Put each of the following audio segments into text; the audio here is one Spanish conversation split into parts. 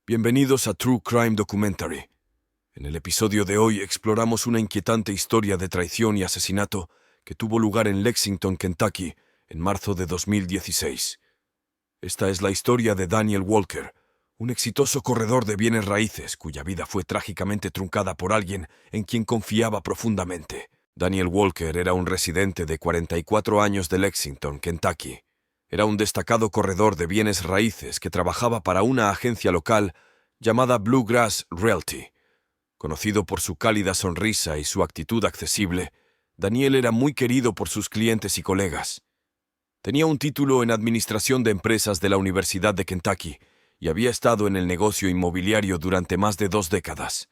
Bienvenidos a True Crime Documentary. En el episodio de hoy exploramos una inquietante historia de traición y asesinato que tuvo lugar en Lexington, Kentucky, en marzo de 2016. Esta es la historia de Daniel Walker, un exitoso corredor de bienes raíces cuya vida fue trágicamente truncada por alguien en quien confiaba profundamente. Daniel Walker era un residente de 44 años de Lexington, Kentucky. Era un destacado corredor de bienes raíces que trabajaba para una agencia local llamada Bluegrass Realty. Conocido por su cálida sonrisa y su actitud accesible, Daniel era muy querido por sus clientes y colegas. Tenía un título en Administración de Empresas de la Universidad de Kentucky y había estado en el negocio inmobiliario durante más de 2 décadas.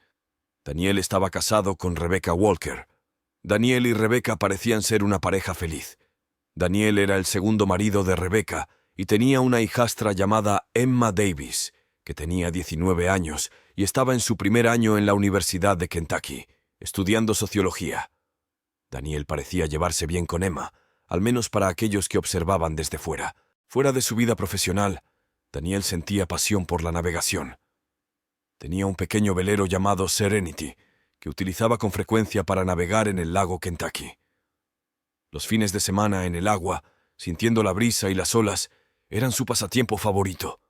Daniel estaba casado con Rebecca Walker. Daniel y Rebecca parecían ser una pareja feliz. Daniel era el segundo marido de Rebecca y tenía una hijastra llamada Emma Davis, que tenía 19 años y estaba en su primer año en la Universidad de Kentucky, estudiando sociología. Daniel parecía llevarse bien con Emma, al menos para aquellos que observaban desde fuera. Fuera de su vida profesional, Daniel sentía pasión por la navegación. Tenía un pequeño velero llamado Serenity, que utilizaba con frecuencia para navegar en el lago Kentucky. Los fines de semana en el agua, sintiendo la brisa y las olas, eran su pasatiempo favorito.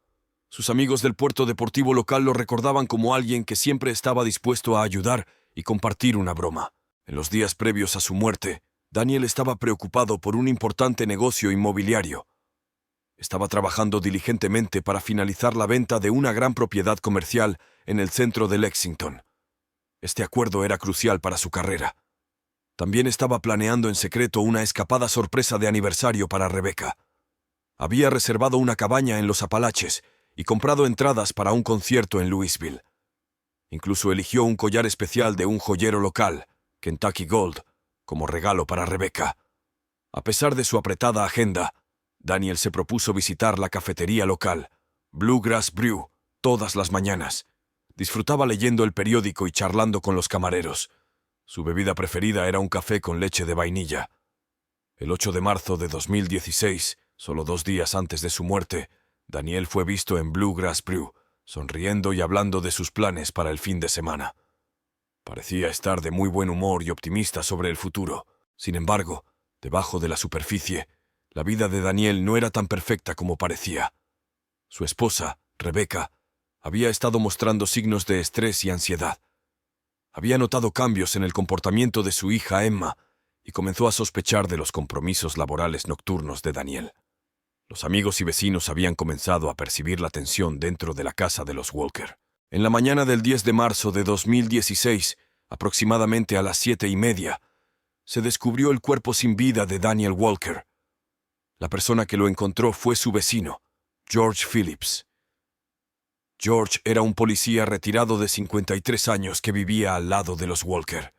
Sus amigos del puerto deportivo local lo recordaban como alguien que siempre estaba dispuesto a ayudar y compartir una broma. En los días previos a su muerte, Daniel estaba preocupado por un importante negocio inmobiliario. Estaba trabajando diligentemente para finalizar la venta de una gran propiedad comercial en el centro de Lexington. Este acuerdo era crucial para su carrera. También estaba planeando en secreto una escapada sorpresa de aniversario para Rebecca. Había reservado una cabaña en los Apalaches y comprado entradas para un concierto en Louisville. Incluso eligió un collar especial de un joyero local, Kentucky Gold, como regalo para Rebecca. A pesar de su apretada agenda, Daniel se propuso visitar la cafetería local, Bluegrass Brew, todas las mañanas. Disfrutaba leyendo el periódico y charlando con los camareros. Su bebida preferida era un café con leche de vainilla. El 8 de marzo de 2016, solo 2 días antes de su muerte, Daniel fue visto en Bluegrass Brew, sonriendo y hablando de sus planes para el fin de semana. Parecía estar de muy buen humor y optimista sobre el futuro. Sin embargo, debajo de la superficie, la vida de Daniel no era tan perfecta como parecía. Su esposa, Rebecca, había estado mostrando signos de estrés y ansiedad. Había notado cambios en el comportamiento de su hija Emma y comenzó a sospechar de los compromisos laborales nocturnos de Daniel. Los amigos y vecinos habían comenzado a percibir la tensión dentro de la casa de los Walker. En la mañana del 10 de marzo de 2016, aproximadamente a las 7:30, se descubrió el cuerpo sin vida de Daniel Walker. La persona que lo encontró fue su vecino, George Phillips. George era un policía retirado de 53 años que vivía al lado de los Walker.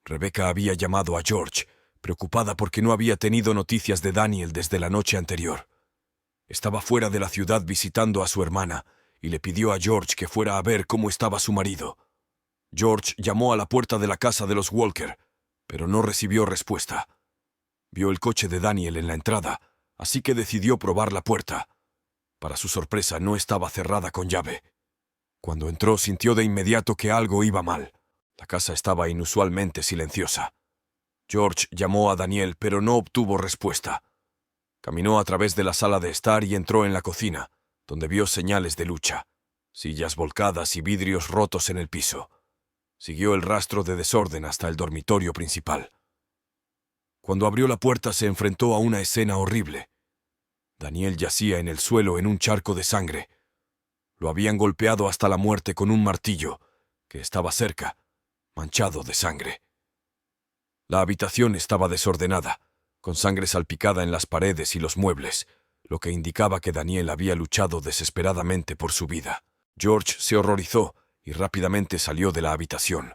Rebecca había llamado a George, preocupada porque no había tenido noticias de Daniel desde la noche anterior. Estaba fuera de la ciudad visitando a su hermana y le pidió a George que fuera a ver cómo estaba su marido. George llamó a la puerta de la casa de los Walker, pero no recibió respuesta. Vio el coche de Daniel en la entrada, así que decidió probar la puerta. Para su sorpresa, no estaba cerrada con llave. Cuando entró, sintió de inmediato que algo iba mal. La casa estaba inusualmente silenciosa. George llamó a Daniel, pero no obtuvo respuesta. Caminó a través de la sala de estar y entró en la cocina, donde vio señales de lucha, sillas volcadas y vidrios rotos en el piso. Siguió el rastro de desorden hasta el dormitorio principal. Cuando abrió la puerta, se enfrentó a una escena horrible. Daniel yacía en el suelo en un charco de sangre. Lo habían golpeado hasta la muerte con un martillo, que estaba cerca, manchado de sangre. La habitación estaba desordenada, con sangre salpicada en las paredes y los muebles, lo que indicaba que Daniel había luchado desesperadamente por su vida. George se horrorizó y rápidamente salió de la habitación.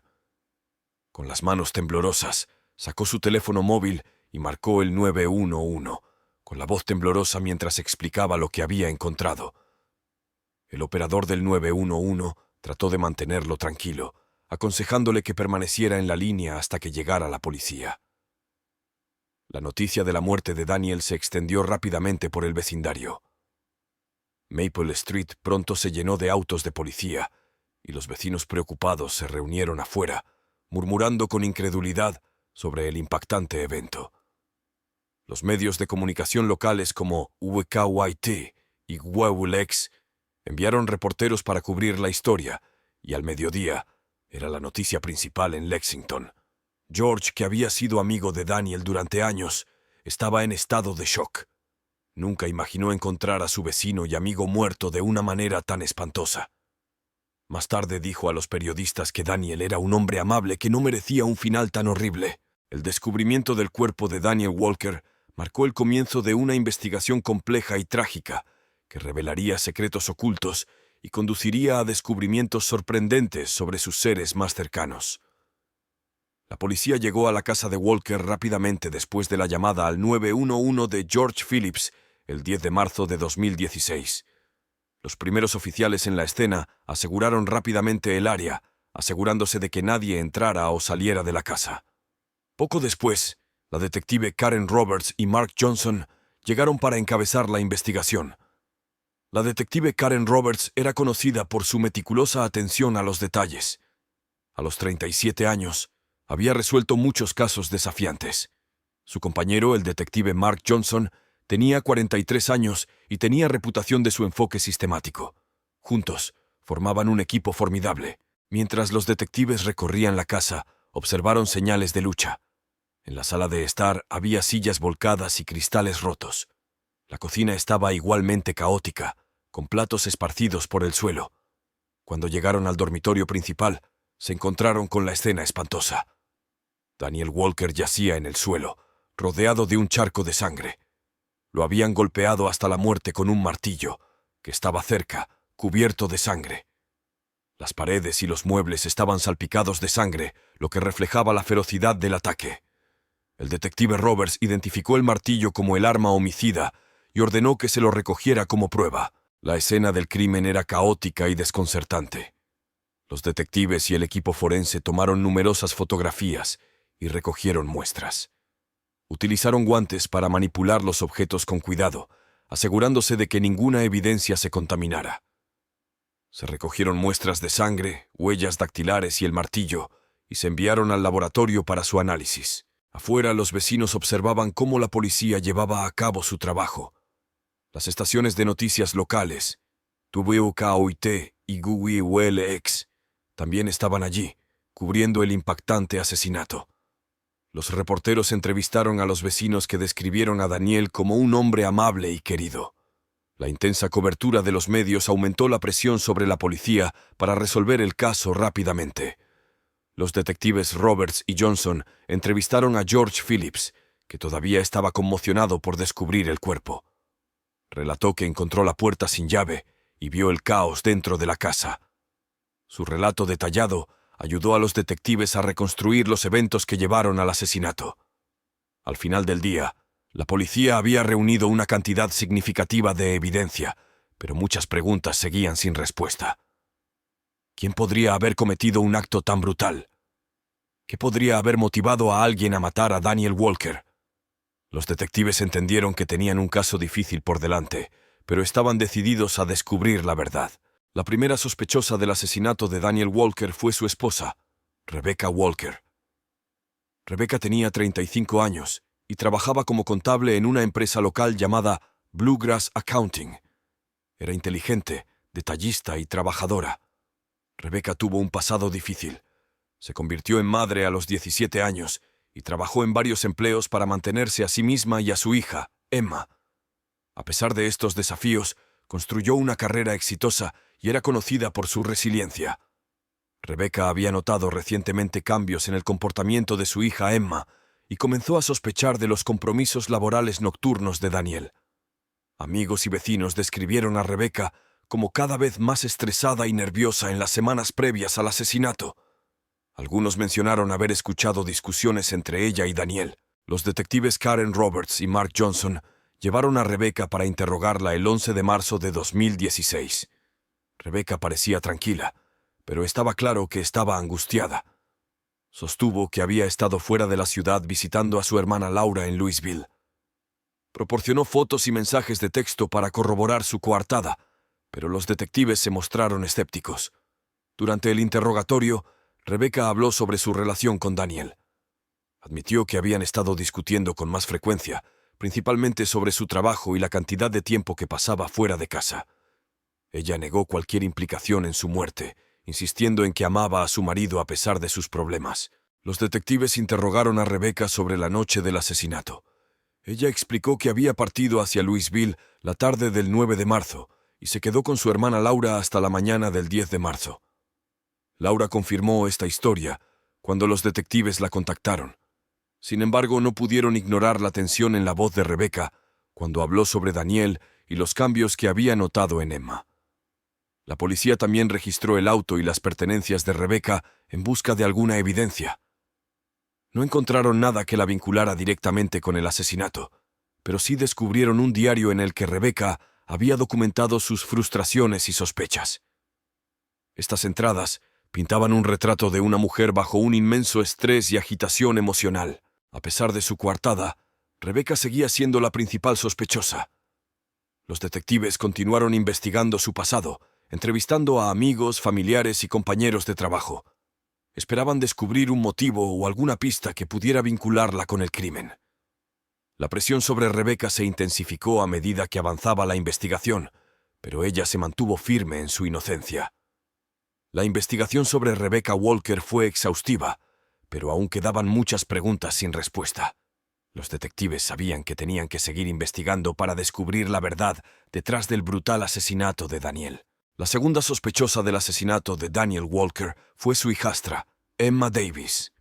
Con las manos temblorosas, sacó su teléfono móvil y marcó el 911, con la voz temblorosa mientras explicaba lo que había encontrado. El operador del 911 trató de mantenerlo tranquilo, aconsejándole que permaneciera en la línea hasta que llegara la policía. La noticia de la muerte de Daniel se extendió rápidamente por el vecindario. Maple Street pronto se llenó de autos de policía, y los vecinos preocupados se reunieron afuera, murmurando con incredulidad sobre el impactante evento. Los medios de comunicación locales como WKYT y WWLX enviaron reporteros para cubrir la historia, y al mediodía era la noticia principal en Lexington. George, que había sido amigo de Daniel durante años, estaba en estado de shock. Nunca imaginó encontrar a su vecino y amigo muerto de una manera tan espantosa. Más tarde dijo a los periodistas que Daniel era un hombre amable que no merecía un final tan horrible. El descubrimiento del cuerpo de Daniel Walker marcó el comienzo de una investigación compleja y trágica que revelaría secretos ocultos y conduciría a descubrimientos sorprendentes sobre sus seres más cercanos. La policía llegó a la casa de Walker rápidamente después de la llamada al 911 de George Phillips el 10 de marzo de 2016. Los primeros oficiales en la escena aseguraron rápidamente el área, asegurándose de que nadie entrara o saliera de la casa. Poco después, la detective Karen Roberts y Mark Johnson llegaron para encabezar la investigación. La detective Karen Roberts era conocida por su meticulosa atención a los detalles. A los 37 años, había resuelto muchos casos desafiantes. Su compañero, el detective Mark Johnson, tenía 43 años y tenía reputación de su enfoque sistemático. Juntos, formaban un equipo formidable. Mientras los detectives recorrían la casa, observaron señales de lucha. En la sala de estar había sillas volcadas y cristales rotos. La cocina estaba igualmente caótica, con platos esparcidos por el suelo. Cuando llegaron al dormitorio principal, se encontraron con la escena espantosa. Daniel Walker yacía en el suelo, rodeado de un charco de sangre. Lo habían golpeado hasta la muerte con un martillo, que estaba cerca, cubierto de sangre. Las paredes y los muebles estaban salpicados de sangre, lo que reflejaba la ferocidad del ataque. El detective Roberts identificó el martillo como el arma homicida y ordenó que se lo recogiera como prueba. La escena del crimen era caótica y desconcertante. Los detectives y el equipo forense tomaron numerosas fotografías y recogieron muestras. Utilizaron guantes para manipular los objetos con cuidado, asegurándose de que ninguna evidencia se contaminara. Se recogieron muestras de sangre, huellas dactilares y el martillo, y se enviaron al laboratorio para su análisis. Afuera, los vecinos observaban cómo la policía llevaba a cabo su trabajo. Las estaciones de noticias locales, WKOIT y WWLX, también estaban allí, cubriendo el impactante asesinato. Los reporteros entrevistaron a los vecinos que describieron a Daniel como un hombre amable y querido. La intensa cobertura de los medios aumentó la presión sobre la policía para resolver el caso rápidamente. Los detectives Roberts y Johnson entrevistaron a George Phillips, que todavía estaba conmocionado por descubrir el cuerpo. Relató que encontró la puerta sin llave y vio el caos dentro de la casa. Su relato detallado ayudó a los detectives a reconstruir los eventos que llevaron al asesinato. Al final del día, la policía había reunido una cantidad significativa de evidencia, pero muchas preguntas seguían sin respuesta. ¿Quién podría haber cometido un acto tan brutal? ¿Qué podría haber motivado a alguien a matar a Daniel Walker? Los detectives entendieron que tenían un caso difícil por delante, pero estaban decididos a descubrir la verdad. La primera sospechosa del asesinato de Daniel Walker fue su esposa, Rebecca Walker. Rebecca tenía 35 años y trabajaba como contable en una empresa local llamada Bluegrass Accounting. Era inteligente, detallista y trabajadora. Rebecca tuvo un pasado difícil. Se convirtió en madre a los 17 años y trabajó en varios empleos para mantenerse a sí misma y a su hija, Emma. A pesar de estos desafíos, construyó una carrera exitosa y era conocida por su resiliencia. Rebecca había notado recientemente cambios en el comportamiento de su hija Emma y comenzó a sospechar de los compromisos laborales nocturnos de Daniel. Amigos y vecinos describieron a Rebecca como cada vez más estresada y nerviosa en las semanas previas al asesinato. Algunos mencionaron haber escuchado discusiones entre ella y Daniel. Los detectives Karen Roberts y Mark Johnson llevaron a Rebecca para interrogarla el 11 de marzo de 2016. Rebecca parecía tranquila, pero estaba claro que estaba angustiada. Sostuvo que había estado fuera de la ciudad visitando a su hermana Laura en Louisville. Proporcionó fotos y mensajes de texto para corroborar su coartada, pero los detectives se mostraron escépticos. Durante el interrogatorio, Rebecca habló sobre su relación con Daniel. Admitió que habían estado discutiendo con más frecuencia, principalmente sobre su trabajo y la cantidad de tiempo que pasaba fuera de casa. Ella negó cualquier implicación en su muerte, insistiendo en que amaba a su marido a pesar de sus problemas. Los detectives interrogaron a Rebecca sobre la noche del asesinato. Ella explicó que había partido hacia Louisville la tarde del 9 de marzo y se quedó con su hermana Laura hasta la mañana del 10 de marzo. Laura confirmó esta historia cuando los detectives la contactaron. Sin embargo, no pudieron ignorar la tensión en la voz de Rebecca cuando habló sobre Daniel y los cambios que había notado en Emma. La policía también registró el auto y las pertenencias de Rebecca en busca de alguna evidencia. No encontraron nada que la vinculara directamente con el asesinato, pero sí descubrieron un diario en el que Rebecca había documentado sus frustraciones y sospechas. Estas entradas pintaban un retrato de una mujer bajo un inmenso estrés y agitación emocional. A pesar de su coartada, Rebecca seguía siendo la principal sospechosa. Los detectives continuaron investigando su pasado, entrevistando a amigos, familiares y compañeros de trabajo. Esperaban descubrir un motivo o alguna pista que pudiera vincularla con el crimen. La presión sobre Rebecca se intensificó a medida que avanzaba la investigación, pero ella se mantuvo firme en su inocencia. La investigación sobre Rebecca Walker fue exhaustiva, pero aún quedaban muchas preguntas sin respuesta. Los detectives sabían que tenían que seguir investigando para descubrir la verdad detrás del brutal asesinato de Daniel. La segunda sospechosa del asesinato de Daniel Walker fue su hijastra, Emma Davis.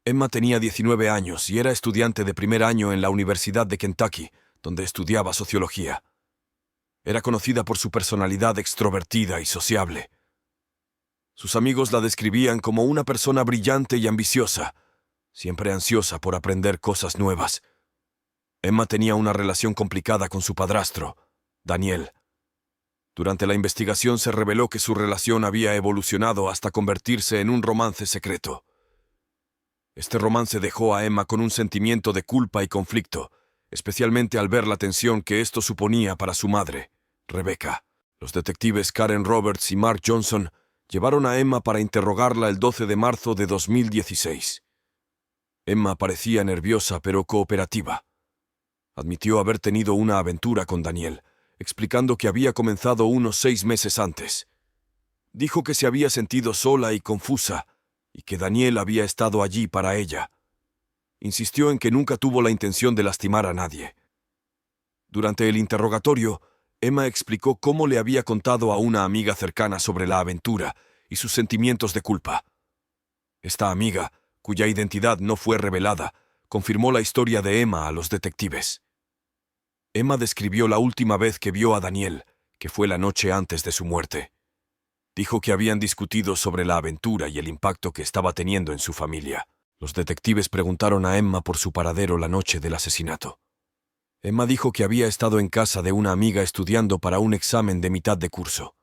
Emma tenía 19 años y era estudiante de primer año en la Universidad de Kentucky, donde estudiaba sociología. Era conocida por su personalidad extrovertida y sociable. Sus amigos la describían como una persona brillante y ambiciosa, siempre ansiosa por aprender cosas nuevas. Emma tenía una relación complicada con su padrastro, Daniel. Durante la investigación se reveló que su relación había evolucionado hasta convertirse en un romance secreto. Este romance dejó a Emma con un sentimiento de culpa y conflicto, especialmente al ver la tensión que esto suponía para su madre, Rebecca. Los detectives Karen Roberts y Mark Johnson llevaron a Emma para interrogarla el 12 de marzo de 2016. Emma parecía nerviosa pero cooperativa. Admitió haber tenido una aventura con Daniel, explicando que había comenzado unos 6 meses antes. Dijo que se había sentido sola y confusa, y que Daniel había estado allí para ella. Insistió en que nunca tuvo la intención de lastimar a nadie. Durante el interrogatorio, Emma explicó cómo le había contado a una amiga cercana sobre la aventura y sus sentimientos de culpa. Esta amiga, cuya identidad no fue revelada, confirmó la historia de Emma a los detectives. Emma describió la última vez que vio a Daniel, que fue la noche antes de su muerte. Dijo que habían discutido sobre la aventura y el impacto que estaba teniendo en su familia. Los detectives preguntaron a Emma por su paradero la noche del asesinato. Emma dijo que había estado en casa de una amiga estudiando para un examen de mitad de curso.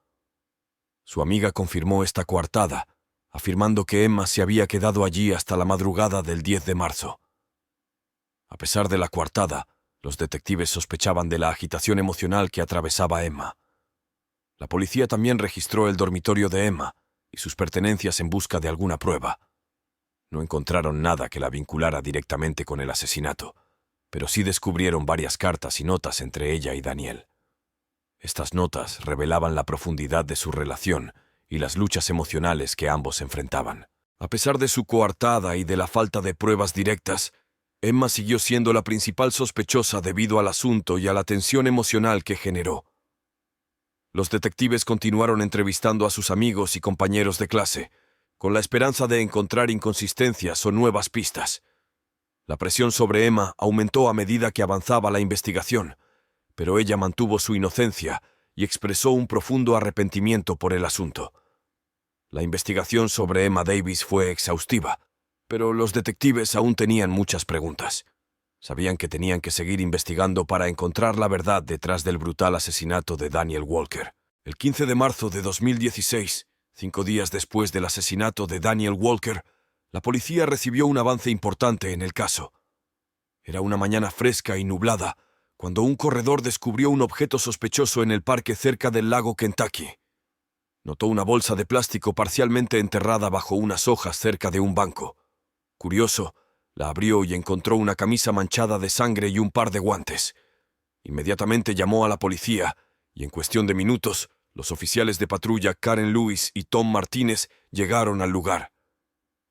Su amiga confirmó esta coartada, afirmando que Emma se había quedado allí hasta la madrugada del 10 de marzo. A pesar de la coartada, los detectives sospechaban de la agitación emocional que atravesaba Emma. La policía también registró el dormitorio de Emma y sus pertenencias en busca de alguna prueba. No encontraron nada que la vinculara directamente con el asesinato, pero sí descubrieron varias cartas y notas entre ella y Daniel. Estas notas revelaban la profundidad de su relación y las luchas emocionales que ambos enfrentaban. A pesar de su coartada y de la falta de pruebas directas, Emma siguió siendo la principal sospechosa debido al asunto y a la tensión emocional que generó. Los detectives continuaron entrevistando a sus amigos y compañeros de clase, con la esperanza de encontrar inconsistencias o nuevas pistas. La presión sobre Emma aumentó a medida que avanzaba la investigación, pero ella mantuvo su inocencia y expresó un profundo arrepentimiento por el asunto. La investigación sobre Emma Davis fue exhaustiva, pero los detectives aún tenían muchas preguntas. Sabían que tenían que seguir investigando para encontrar la verdad detrás del brutal asesinato de Daniel Walker. El 15 de marzo de 2016, 5 días después del asesinato de Daniel Walker, la policía recibió un avance importante en el caso. Era una mañana fresca y nublada, cuando un corredor descubrió un objeto sospechoso en el parque cerca del lago Kentucky. Notó una bolsa de plástico parcialmente enterrada bajo unas hojas cerca de un banco. Curioso, la abrió y encontró una camisa manchada de sangre y un par de guantes. Inmediatamente llamó a la policía, y en cuestión de minutos, los oficiales de patrulla Karen Lewis y Tom Martínez llegaron al lugar.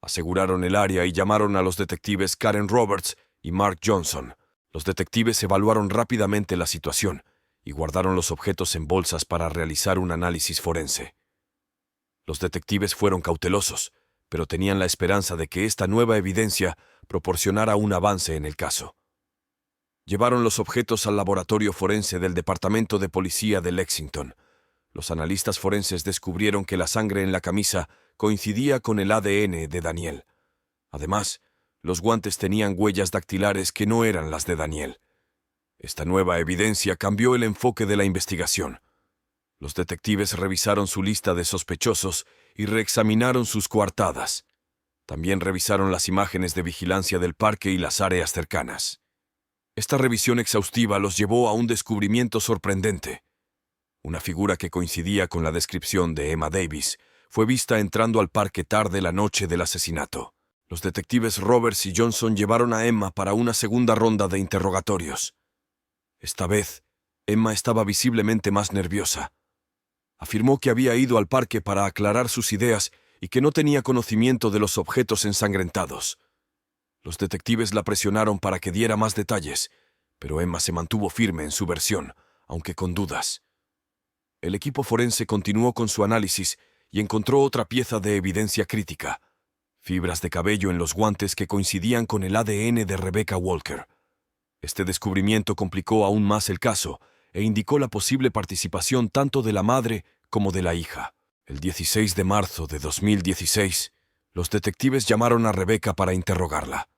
Aseguraron el área y llamaron a los detectives Karen Roberts y Mark Johnson. Los detectives evaluaron rápidamente la situación y guardaron los objetos en bolsas para realizar un análisis forense. Los detectives fueron cautelosos, pero tenían la esperanza de que esta nueva evidencia proporcionara un avance en el caso. Llevaron los objetos al laboratorio forense del Departamento de Policía de Lexington. Los analistas forenses descubrieron que la sangre en la camisa coincidía con el ADN de Daniel. Además, los guantes tenían huellas dactilares que no eran las de Daniel. Esta nueva evidencia cambió el enfoque de la investigación. Los detectives revisaron su lista de sospechosos y reexaminaron sus coartadas. También revisaron las imágenes de vigilancia del parque y las áreas cercanas. Esta revisión exhaustiva los llevó a un descubrimiento sorprendente. Una figura que coincidía con la descripción de Emma Davis fue vista entrando al parque tarde la noche del asesinato. Los detectives Roberts y Johnson llevaron a Emma para una segunda ronda de interrogatorios. Esta vez, Emma estaba visiblemente más nerviosa. Afirmó que había ido al parque para aclarar sus ideas y que no tenía conocimiento de los objetos ensangrentados. Los detectives la presionaron para que diera más detalles, pero Emma se mantuvo firme en su versión, aunque con dudas. El equipo forense continuó con su análisis y encontró otra pieza de evidencia crítica: fibras de cabello en los guantes que coincidían con el ADN de Rebecca Walker. Este descubrimiento complicó aún más el caso e indicó la posible participación tanto de la madre como de la hija. El 16 de marzo de 2016, los detectives llamaron a Rebecca para interrogarla.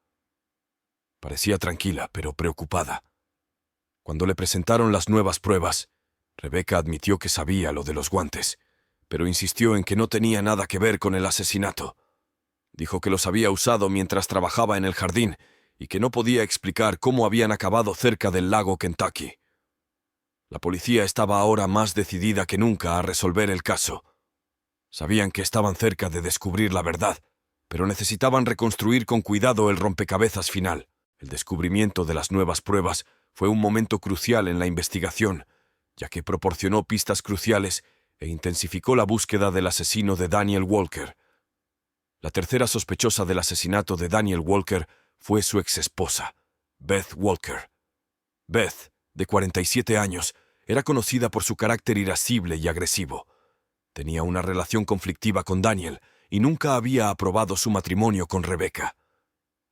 Parecía tranquila, pero preocupada. Cuando le presentaron las nuevas pruebas, Rebecca admitió que sabía lo de los guantes, pero insistió en que no tenía nada que ver con el asesinato. Dijo que los había usado mientras trabajaba en el jardín y que no podía explicar cómo habían acabado cerca del lago Kentucky. La policía estaba ahora más decidida que nunca a resolver el caso. Sabían que estaban cerca de descubrir la verdad, pero necesitaban reconstruir con cuidado el rompecabezas final. El descubrimiento de las nuevas pruebas fue un momento crucial en la investigación, ya que proporcionó pistas cruciales e intensificó la búsqueda del asesino de Daniel Walker. La tercera sospechosa del asesinato de Daniel Walker fue su exesposa, Beth Walker. Beth, de 47 años, era conocida por su carácter irascible y agresivo. Tenía una relación conflictiva con Daniel y nunca había aprobado su matrimonio con Rebecca.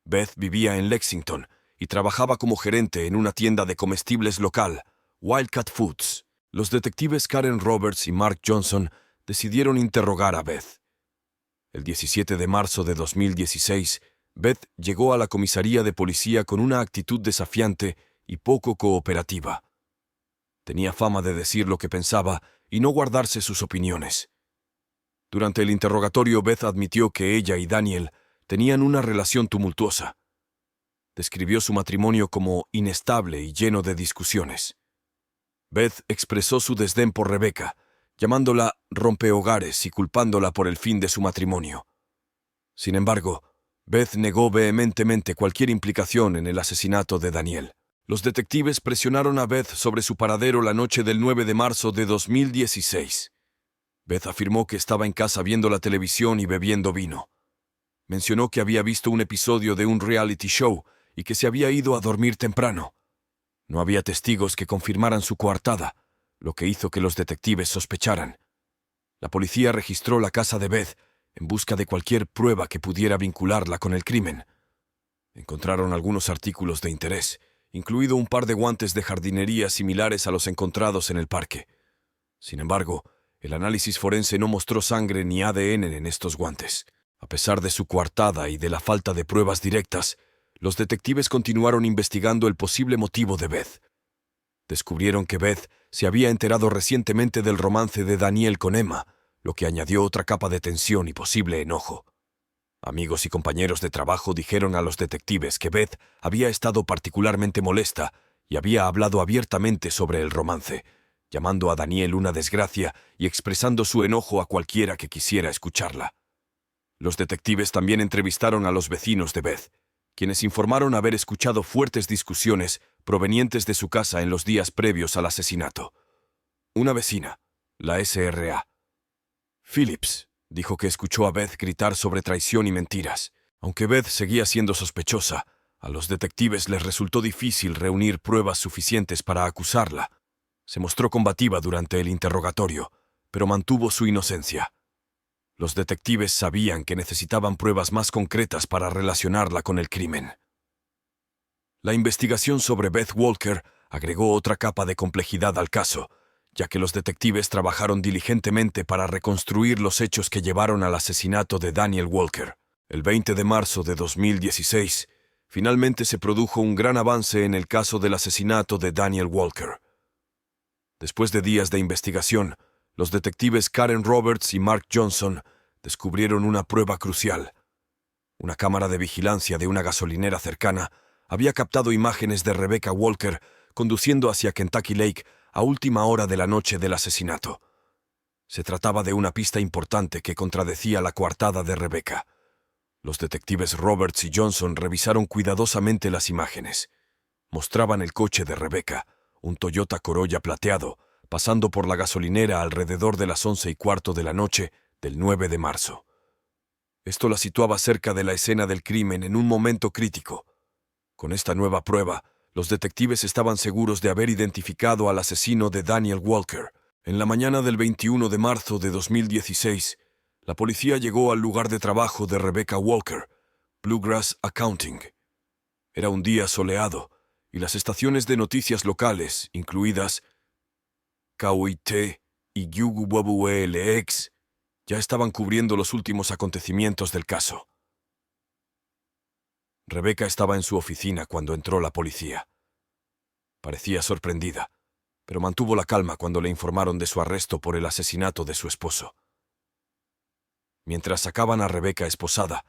Beth vivía en Lexington y trabajaba como gerente en una tienda de comestibles local, Wildcat Foods. Los detectives Karen Roberts y Mark Johnson decidieron interrogar a Beth. El 17 de marzo de 2016, Beth llegó a la comisaría de policía con una actitud desafiante y poco cooperativa. Tenía fama de decir lo que pensaba y no guardarse sus opiniones. Durante el interrogatorio, Beth admitió que ella y Daniel tenían una relación tumultuosa. Describió su matrimonio como inestable y lleno de discusiones. Beth expresó su desdén por Rebecca, llamándola rompehogares y culpándola por el fin de su matrimonio. Sin embargo, Beth negó vehementemente cualquier implicación en el asesinato de Daniel. Los detectives presionaron a Beth sobre su paradero la noche del 9 de marzo de 2016. Beth afirmó que estaba en casa viendo la televisión y bebiendo vino. Mencionó que había visto un episodio de un reality show y que se había ido a dormir temprano. No había testigos que confirmaran su coartada, lo que hizo que los detectives sospecharan. La policía registró la casa de Beth en busca de cualquier prueba que pudiera vincularla con el crimen. Encontraron algunos artículos de interés, incluido un par de guantes de jardinería similares a los encontrados en el parque. Sin embargo, el análisis forense no mostró sangre ni ADN en estos guantes. A pesar de su coartada y de la falta de pruebas directas, los detectives continuaron investigando el posible motivo de Beth. Descubrieron que Beth se había enterado recientemente del romance de Daniel con Emma, lo que añadió otra capa de tensión y posible enojo. Amigos y compañeros de trabajo dijeron a los detectives que Beth había estado particularmente molesta y había hablado abiertamente sobre el romance, llamando a Daniel una desgracia y expresando su enojo a cualquiera que quisiera escucharla. Los detectives también entrevistaron a los vecinos de Beth, quienes informaron haber escuchado fuertes discusiones provenientes de su casa en los días previos al asesinato. Una vecina, la S.R.A. Phillips, dijo que escuchó a Beth gritar sobre traición y mentiras. Aunque Beth seguía siendo sospechosa, a los detectives les resultó difícil reunir pruebas suficientes para acusarla. Se mostró combativa durante el interrogatorio, pero mantuvo su inocencia. Los detectives sabían que necesitaban pruebas más concretas para relacionarla con el crimen. La investigación sobre Beth Walker agregó otra capa de complejidad al caso, ya que los detectives trabajaron diligentemente para reconstruir los hechos que llevaron al asesinato de Daniel Walker. El 20 de marzo de 2016, finalmente se produjo un gran avance en el caso del asesinato de Daniel Walker. Después de días de investigación, los detectives Karen Roberts y Mark Johnson descubrieron una prueba crucial. Una cámara de vigilancia de una gasolinera cercana había captado imágenes de Rebecca Walker conduciendo hacia Kentucky Lake a última hora de la noche del asesinato. Se trataba de una pista importante que contradecía la coartada de Rebecca. Los detectives Roberts y Johnson revisaron cuidadosamente las imágenes. Mostraban el coche de Rebecca, un Toyota Corolla plateado, pasando por la gasolinera alrededor de las 11:15 de la noche del 9 de marzo. Esto la situaba cerca de la escena del crimen en un momento crítico. Con esta nueva prueba, los detectives estaban seguros de haber identificado al asesino de Daniel Walker. En la mañana del 21 de marzo de 2016, la policía llegó al lugar de trabajo de Rebecca Walker, Bluegrass Accounting. Era un día soleado, y las estaciones de noticias locales, incluidas KUIT y WWLX, ya estaban cubriendo los últimos acontecimientos del caso. Rebecca estaba en su oficina cuando entró la policía. Parecía sorprendida, pero mantuvo la calma cuando le informaron de su arresto por el asesinato de su esposo. Mientras sacaban a Rebecca esposada,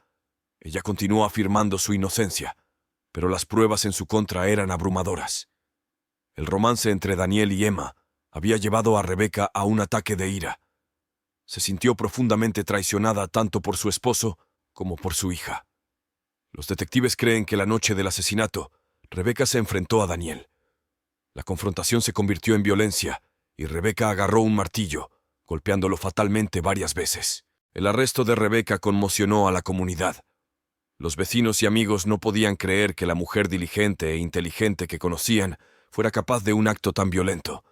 ella continuó afirmando su inocencia, pero las pruebas en su contra eran abrumadoras. El romance entre Daniel y Emma había llevado a Rebecca a un ataque de ira. Se sintió profundamente traicionada tanto por su esposo como por su hija. Los detectives creen que la noche del asesinato, Rebecca se enfrentó a Daniel. La confrontación se convirtió en violencia y Rebecca agarró un martillo, golpeándolo fatalmente varias veces. El arresto de Rebecca conmocionó a la comunidad. Los vecinos y amigos no podían creer que la mujer diligente e inteligente que conocían fuera capaz de un acto tan violento.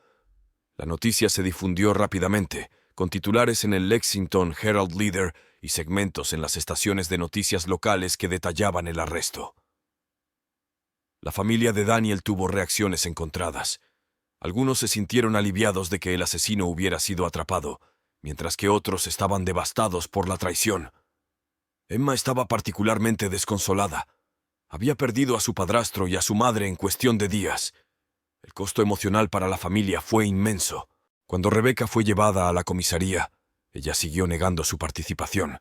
La noticia se difundió rápidamente, con titulares en el Lexington Herald Leader y segmentos en las estaciones de noticias locales que detallaban el arresto. La familia de Daniel tuvo reacciones encontradas. Algunos se sintieron aliviados de que el asesino hubiera sido atrapado, mientras que otros estaban devastados por la traición. Emma estaba particularmente desconsolada. Había perdido a su padrastro y a su madre en cuestión de días. El costo emocional para la familia fue inmenso. Cuando Rebecca fue llevada a la comisaría, ella siguió negando su participación.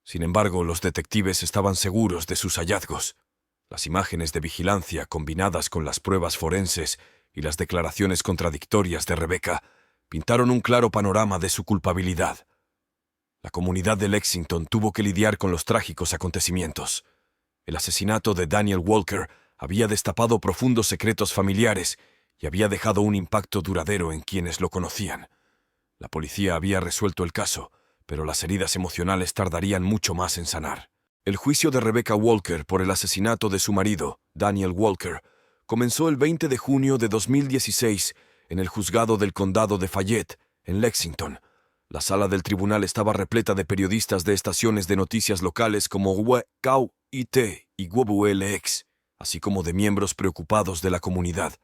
Sin embargo, los detectives estaban seguros de sus hallazgos. Las imágenes de vigilancia combinadas con las pruebas forenses y las declaraciones contradictorias de Rebecca pintaron un claro panorama de su culpabilidad. La comunidad de Lexington tuvo que lidiar con los trágicos acontecimientos. El asesinato de Daniel Walker había destapado profundos secretos familiares y había dejado un impacto duradero en quienes lo conocían. La policía había resuelto el caso, pero las heridas emocionales tardarían mucho más en sanar. El juicio de Rebecca Walker por el asesinato de su marido, Daniel Walker, comenzó el 20 de junio de 2016 en el juzgado del condado de Fayette, en Lexington. La sala del tribunal estaba repleta de periodistas de estaciones de noticias locales como WKUIT y WLX, así como de miembros preocupados de la comunidad.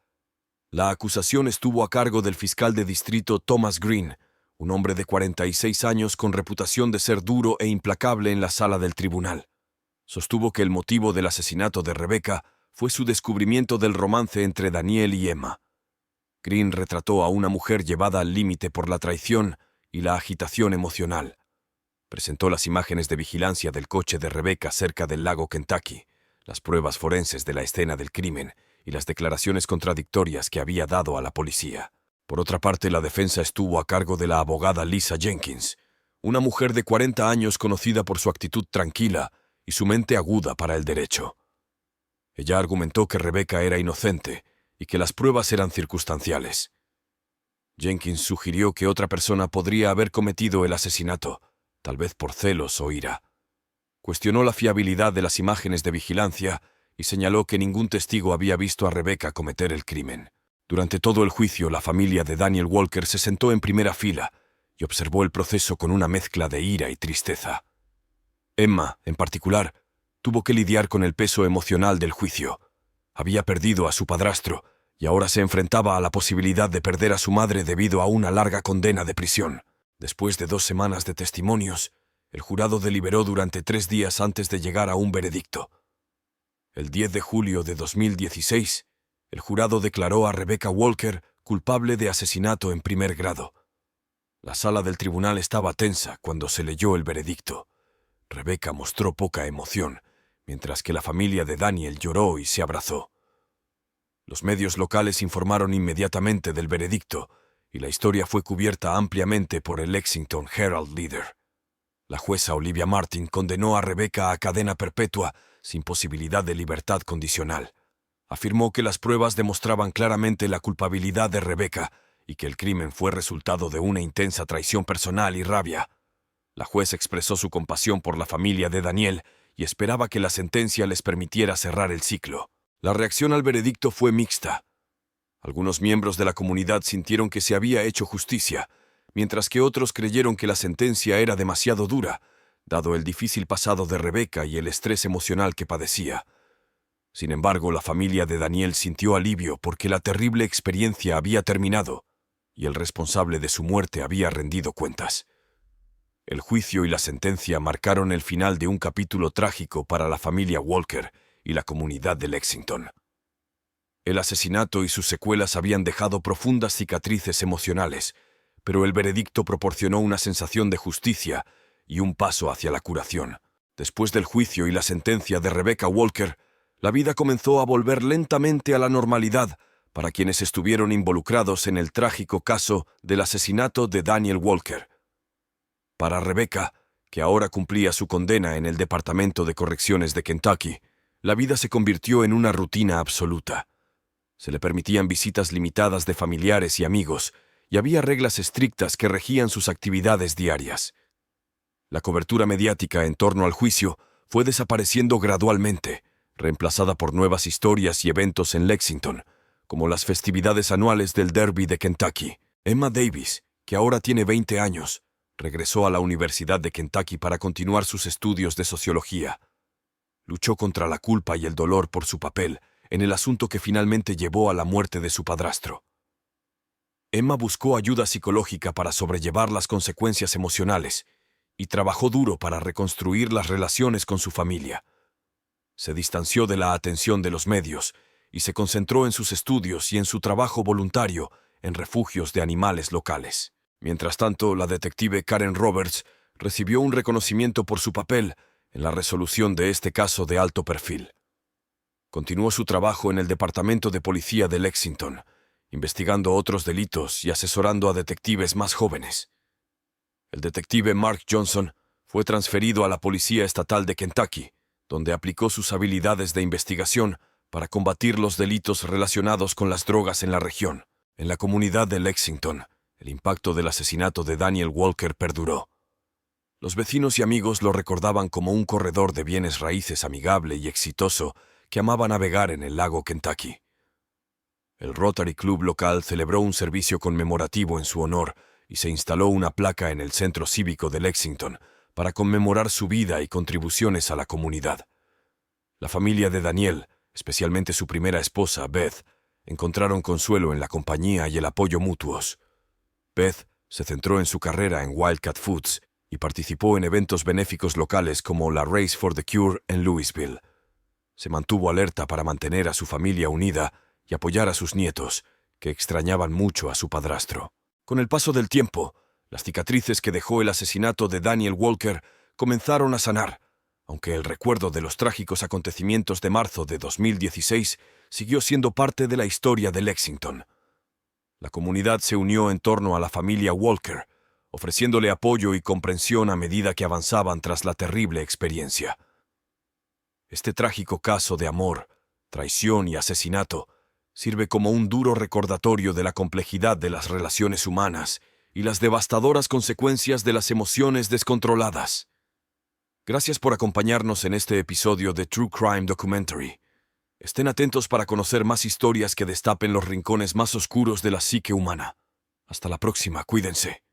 La acusación estuvo a cargo del fiscal de distrito Thomas Green, un hombre de 46 años con reputación de ser duro e implacable en la sala del tribunal. Sostuvo que el motivo del asesinato de Rebecca fue su descubrimiento del romance entre Daniel y Emma. Green retrató a una mujer llevada al límite por la traición y la agitación emocional. Presentó las imágenes de vigilancia del coche de Rebecca cerca del lago Kentucky, las pruebas forenses de la escena del crimen y las declaraciones contradictorias que había dado a la policía. Por otra parte, la defensa estuvo a cargo de la abogada Lisa Jenkins, una mujer de 40 años conocida por su actitud tranquila y su mente aguda para el derecho. Ella argumentó que Rebecca era inocente y que las pruebas eran circunstanciales. Jenkins sugirió que otra persona podría haber cometido el asesinato, tal vez por celos o ira. Cuestionó la fiabilidad de las imágenes de vigilancia y señaló que ningún testigo había visto a Rebecca cometer el crimen. Durante todo el juicio, la familia de Daniel Walker se sentó en primera fila y observó el proceso con una mezcla de ira y tristeza. Emma, en particular, tuvo que lidiar con el peso emocional del juicio. Había perdido a su padrastro y ahora se enfrentaba a la posibilidad de perder a su madre debido a una larga condena de prisión. Después de 2 semanas de testimonios, el jurado deliberó durante 3 días antes de llegar a un veredicto. El 10 de julio de 2016, el jurado declaró a Rebecca Walker culpable de asesinato en primer grado. La sala del tribunal estaba tensa cuando se leyó el veredicto. Rebecca mostró poca emoción, mientras que la familia de Daniel lloró y se abrazó. Los medios locales informaron inmediatamente del veredicto, y la historia fue cubierta ampliamente por el Lexington Herald-Leader. La jueza Olivia Martin condenó a Rebecca a cadena perpetua sin posibilidad de libertad condicional. Afirmó que las pruebas demostraban claramente la culpabilidad de Rebecca y que el crimen fue resultado de una intensa traición personal y rabia. La jueza expresó su compasión por la familia de Daniel y esperaba que la sentencia les permitiera cerrar el ciclo. La reacción al veredicto fue mixta. Algunos miembros de la comunidad sintieron que se había hecho justicia, mientras que otros creyeron que la sentencia era demasiado dura, dado el difícil pasado de Rebecca y el estrés emocional que padecía. Sin embargo, la familia de Daniel sintió alivio porque la terrible experiencia había terminado y el responsable de su muerte había rendido cuentas. El juicio y la sentencia marcaron el final de un capítulo trágico para la familia Walker y la comunidad de Lexington. El asesinato y sus secuelas habían dejado profundas cicatrices emocionales, pero el veredicto proporcionó una sensación de justicia y un paso hacia la curación. Después del juicio y la sentencia de Rebecca Walker, la vida comenzó a volver lentamente a la normalidad para quienes estuvieron involucrados en el trágico caso del asesinato de Daniel Walker. Para Rebecca, que ahora cumplía su condena en el Departamento de Correcciones de Kentucky, la vida se convirtió en una rutina absoluta. Se le permitían visitas limitadas de familiares y amigos, y había reglas estrictas que regían sus actividades diarias. La cobertura mediática en torno al juicio fue desapareciendo gradualmente, reemplazada por nuevas historias y eventos en Lexington, como las festividades anuales del Derby de Kentucky. Emma Davis, que ahora tiene 20 años, regresó a la Universidad de Kentucky para continuar sus estudios de sociología. Luchó contra la culpa y el dolor por su papel en el asunto que finalmente llevó a la muerte de su padrastro. Emma buscó ayuda psicológica para sobrellevar las consecuencias emocionales y trabajó duro para reconstruir las relaciones con su familia. Se distanció de la atención de los medios y se concentró en sus estudios y en su trabajo voluntario en refugios de animales locales. Mientras tanto, la detective Karen Roberts recibió un reconocimiento por su papel en la resolución de este caso de alto perfil. Continuó su trabajo en el Departamento de Policía de Lexington, investigando otros delitos y asesorando a detectives más jóvenes. El detective Mark Johnson fue transferido a la Policía Estatal de Kentucky, donde aplicó sus habilidades de investigación para combatir los delitos relacionados con las drogas en la región. En la comunidad de Lexington, el impacto del asesinato de Daniel Walker perduró. Los vecinos y amigos lo recordaban como un corredor de bienes raíces amigable y exitoso que amaba navegar en el lago Kentucky. El Rotary Club local celebró un servicio conmemorativo en su honor y se instaló una placa en el centro cívico de Lexington para conmemorar su vida y contribuciones a la comunidad. La familia de Daniel, especialmente su primera esposa, Beth, encontraron consuelo en la compañía y el apoyo mutuos. Beth se centró en su carrera en Wildcat Foods y participó en eventos benéficos locales como la Race for the Cure en Louisville. Se mantuvo alerta para mantener a su familia unida y apoyar a sus nietos, que extrañaban mucho a su padrastro. Con el paso del tiempo, las cicatrices que dejó el asesinato de Daniel Walker comenzaron a sanar, aunque el recuerdo de los trágicos acontecimientos de marzo de 2016 siguió siendo parte de la historia de Lexington. La comunidad se unió en torno a la familia Walker, ofreciéndole apoyo y comprensión a medida que avanzaban tras la terrible experiencia. Este trágico caso de amor, traición y asesinato sirve como un duro recordatorio de la complejidad de las relaciones humanas y las devastadoras consecuencias de las emociones descontroladas. Gracias por acompañarnos en este episodio de True Crime Documentary. Estén atentos para conocer más historias que destapen los rincones más oscuros de la psique humana. Hasta la próxima, cuídense.